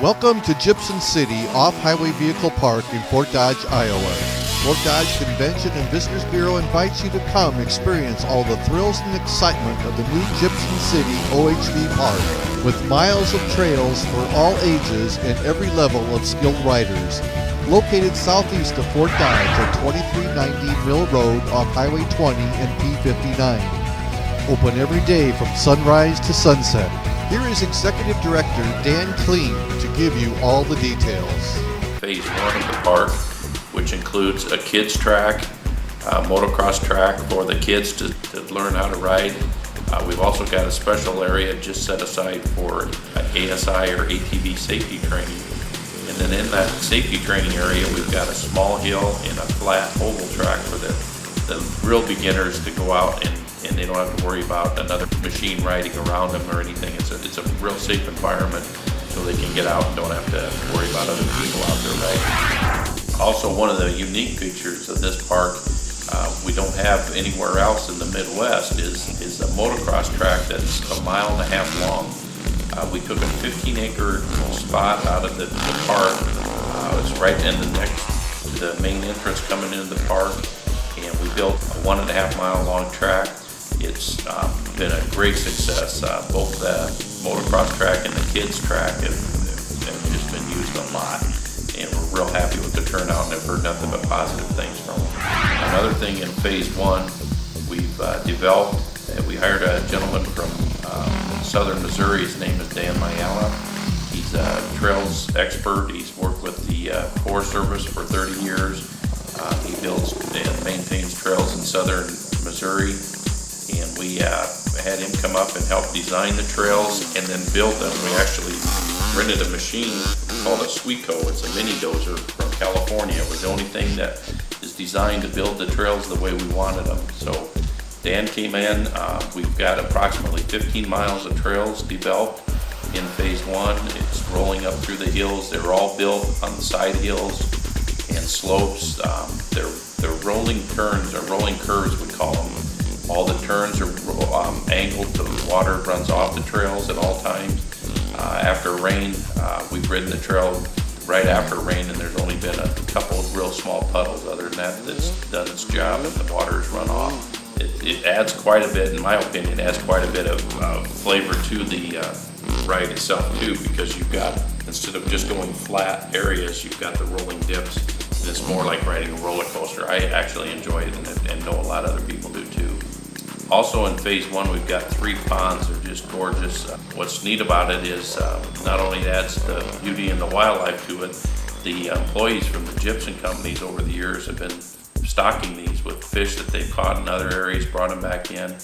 Welcome to Gypsum City Off-Highway Vehicle Park in Fort Dodge, Iowa. Fort Dodge Convention and Visitors Bureau invites you to come experience all the thrills and excitement of the new Gypsum City OHV Park, with miles of trails for all ages and every level of skilled riders. Located southeast of Fort Dodge at 2390 Mill Road off Highway 20 and P59. Open every day from sunrise to sunset. Here is Executive Director Dan Kleen to give you all the details. Phase 1 of the park, which includes a kids track, a motocross track for the kids to learn how to ride. We've also got a special area just set aside for ASI or ATV safety training. And then in that safety training area, we've got a small hill and a flat oval track for the real beginners to go out and they don't have to worry about another machine riding around them or anything. It's a real safe environment so they can get out and don't have to worry about other people out there riding. Also, one of the unique features of this park we don't have anywhere else in the Midwest is a motocross track that's 1.5 miles long. We took a 15-acre spot out of the park. It's right in the next to the main entrance coming into the park, and we built a 1.5 mile long track. It's been a great success. Both the motocross track and the kids track have just been used a lot, and we're real happy with the turnout and have heard nothing but positive things from them. Another thing in phase 1, we've developed, we hired a gentleman from southern Missouri. His name is Dan Mayala. He's a trails expert. He's worked with the Forest Service for 30 years. He builds and maintains trails in southern Missouri. And we had him come up and help design the trails and then build them. We actually rented a machine called a Sweeco. It's a mini dozer from California. It was the only thing that is designed to build the trails the way we wanted them. So Dan came in. We've got approximately 15 miles of trails developed in phase 1. It's rolling up through the hills. They're all built on the side hills and slopes. They're rolling turns, or rolling curves we call them. All the turns are angled so the water runs off the trails at all times. After rain, we've ridden the trail right after rain, and there's only been a couple of real small puddles. Other than that, it's done its job and the water's run off. It adds quite a bit, in my opinion, adds quite a bit of flavor to the ride itself too, because you've got, instead of just going flat areas, you've got the rolling dips, and it's more like riding a roller coaster. I actually enjoy it and know a lot of other people do too. Also in phase 1, we've got 3 ponds. They're just gorgeous. What's neat about it is not only adds the beauty and the wildlife to it, the employees from the Gypsum companies over the years have been stocking these with fish that they've caught in other areas, brought them back in.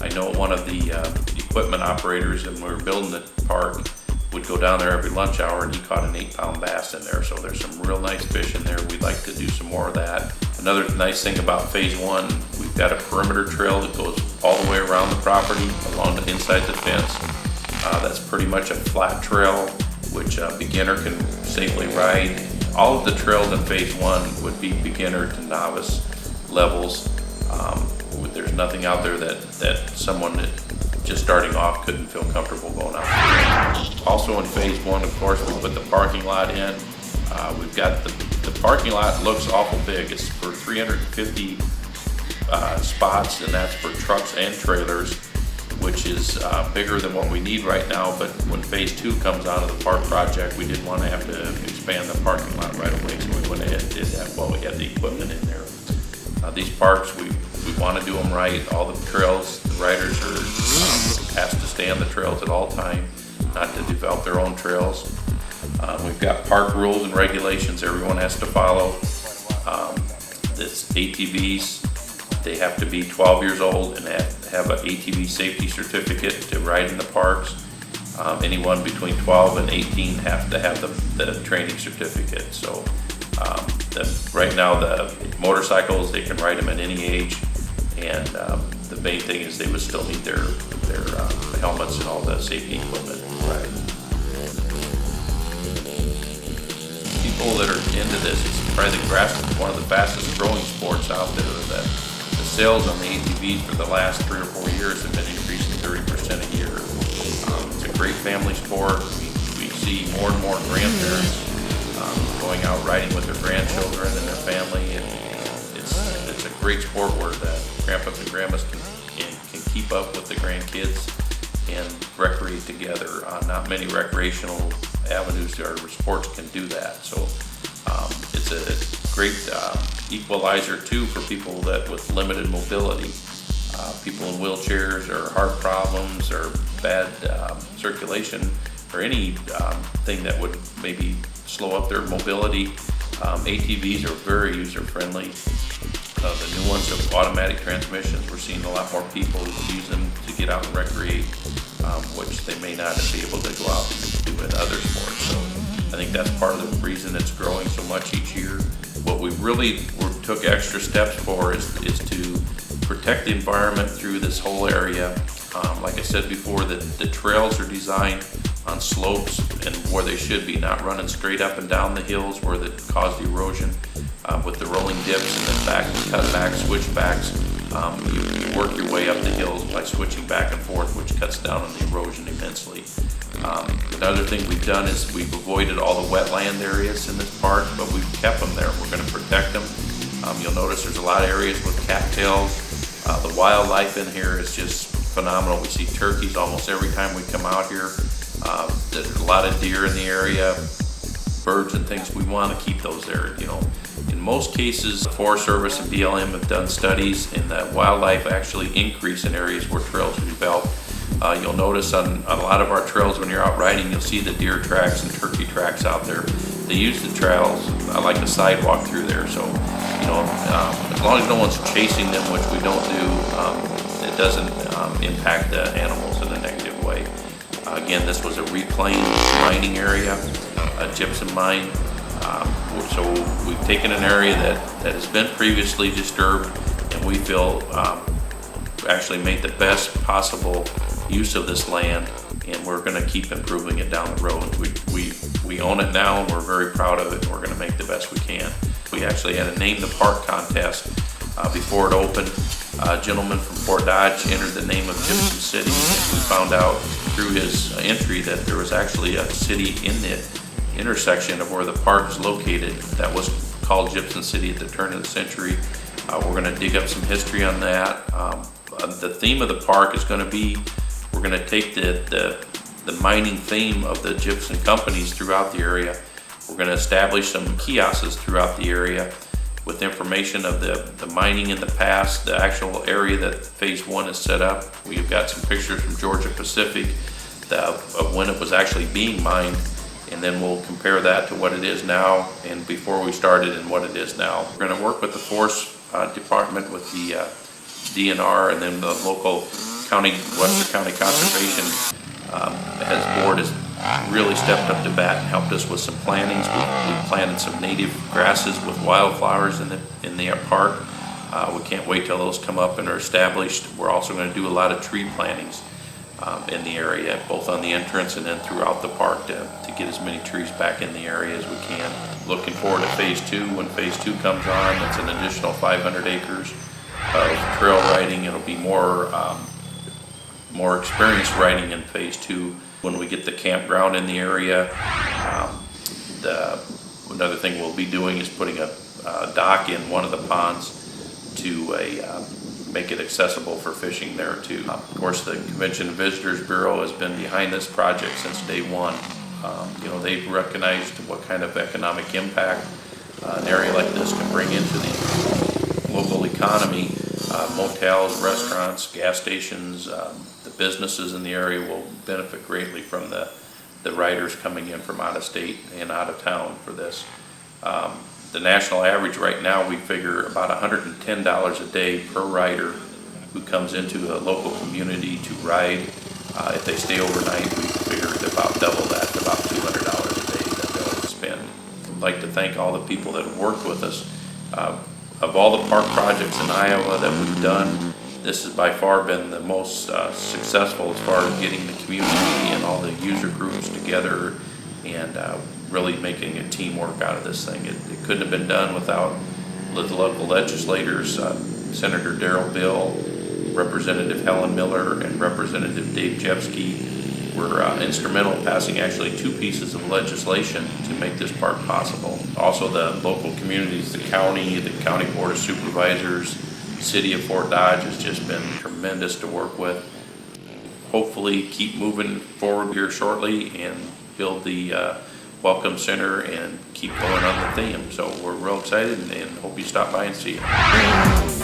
I know one of the equipment operators, when we were building the park, would go down there every lunch hour and he caught an 8-pound bass in there. So there's some real nice fish in there. We'd like to do some more of that. Another nice thing about phase 1, we've got a perimeter trail that goes all the way around the property along the inside the fence. That's pretty much a flat trail which a beginner can safely ride. All of the trails in phase 1 would be beginner to novice levels. There's nothing out there that someone that just starting off couldn't feel comfortable going out. Also in phase 1, of course, we put the parking lot in. We've got the parking lot looks awful big. It's for 350 spots, and that's for trucks and trailers, which is bigger than what we need right now. But when phase 2 comes out of the park project, we didn't want to have to expand the parking lot right away, so we went ahead and did that while we had the equipment in there. These parks, we want to do them right. All the trails, the riders has to stay on the trails at all time, not to develop their own trails. We've got park rules and regulations everyone has to follow. This ATVs, they have to be 12 years old and have an ATV safety certificate to ride in the parks. Anyone between 12 and 18 have to have the training certificate. So right now the motorcycles, they can ride them at any age, and the main thing is they would still need their helmets and all the safety equipment. Right. People that are into this, it's probably one of the fastest growing sports out there. That the sales on the ATVs for the last 3 or 4 years have been increasing 30% a year. It's a great family sport. We see more and more grandparents going out riding with their grandchildren and their family, and it's a great sport where the grandpas and grandmas can keep up with the grandkids and recreate together. Not many recreational avenues or sports can do that, so it's a great equalizer too for people that with limited mobility, people in wheelchairs or heart problems or bad circulation or any thing that would maybe slow up their mobility. ATVs are very user-friendly. The new ones have automatic transmissions. We're seeing a lot more people use them to get out and recreate, which they may not be able to go out and do in other sports. So I think that's part of the reason it's growing so much each year. What we really took extra steps for is to protect the environment through this whole area. Like I said before, the trails are designed on slopes and where they should be, not running straight up and down the hills where that caused erosion. With the rolling dips and then cutbacks, switchbacks, you work your way up the hills by switching back and forth, which cuts down on the erosion immensely. Another thing we've done is we've avoided all the wetland areas in this park, but we've kept them there. We're going to protect them. You'll notice there's a lot of areas with cattails. The wildlife in here is just phenomenal. We see turkeys almost every time we come out here. There's a lot of deer in the area, birds and things. We want to keep those there. In most cases, the Forest Service and BLM have done studies, and that wildlife actually increase in areas where trails are developed. You'll notice on a lot of our trails when you're out riding, you'll see the deer tracks and turkey tracks out there. They use the trails like a sidewalk through there, so as long as no one's chasing them, which we don't do, it doesn't impact the animals in a negative way. Again, this was a reclaimed mining area, a gypsum mine. So we've taken an area that has been previously disturbed, and we feel actually made the best possible use of this land, and we're going to keep improving it down the road. We own it now, and we're very proud of it, and we're going to make the best we can. We actually had a Name the Park contest before it opened. A gentleman from Fort Dodge entered the name of Gypsum City, and we found out through his entry that there was actually a city in the intersection of where the park is located that was called Gypsum City at the turn of the century. We're going to dig up some history on that. The theme of the park is going to be, we're going to take the mining theme of the gypsum companies throughout the area. We're going to establish some kiosks throughout the area with information of the mining in the past, the actual area that phase 1 is set up. We've got some pictures from Georgia Pacific of when it was actually being mined, and then we'll compare that to what it is now and before we started and what it is now. We're going to work with the Forest Department, with the DNR, and then the local county, Western County Conservation board has really stepped up to bat and helped us with some plantings. We planted some native grasses with wildflowers in the park. We can't wait till those come up and are established. We're also going to do a lot of tree plantings in the area, both on the entrance and then throughout the park to get as many trees back in the area as we can. Looking forward to phase 2. When phase 2 comes on, it's an additional 500 acres of trail riding. It'll be more experienced riding in phase 2. When we get the campground in the area, another thing we'll be doing is putting a dock in one of the ponds to make it accessible for fishing there too. Of course, the Convention and Visitors Bureau has been behind this project since day one. They've recognized what kind of economic impact an area like this can bring into the local economy. Motels, restaurants, gas stations, the businesses in the area will benefit greatly from the riders coming in from out of state and out of town for this. The national average right now, we figure about $110 a day per rider who comes into a local community to ride. If they stay overnight, we figure about double that, to about $200 a day that they'll spend. I'd like to thank all the people that have worked with us. Of all the park projects in Iowa that we've done, this has by far been the most successful as far as getting the community and all the user groups together and really making a teamwork out of this thing. It couldn't have been done without the local legislators, Senator Darrell Bill, Representative Helen Miller, and Representative Dave Jepsky, were instrumental in passing actually 2 pieces of legislation to make this park possible. Also, the local communities, the county board of supervisors, city of Fort Dodge has just been tremendous to work with. Hopefully keep moving forward here shortly and build the Welcome Center and keep going on the theme. So we're real excited and hope you stop by and see it.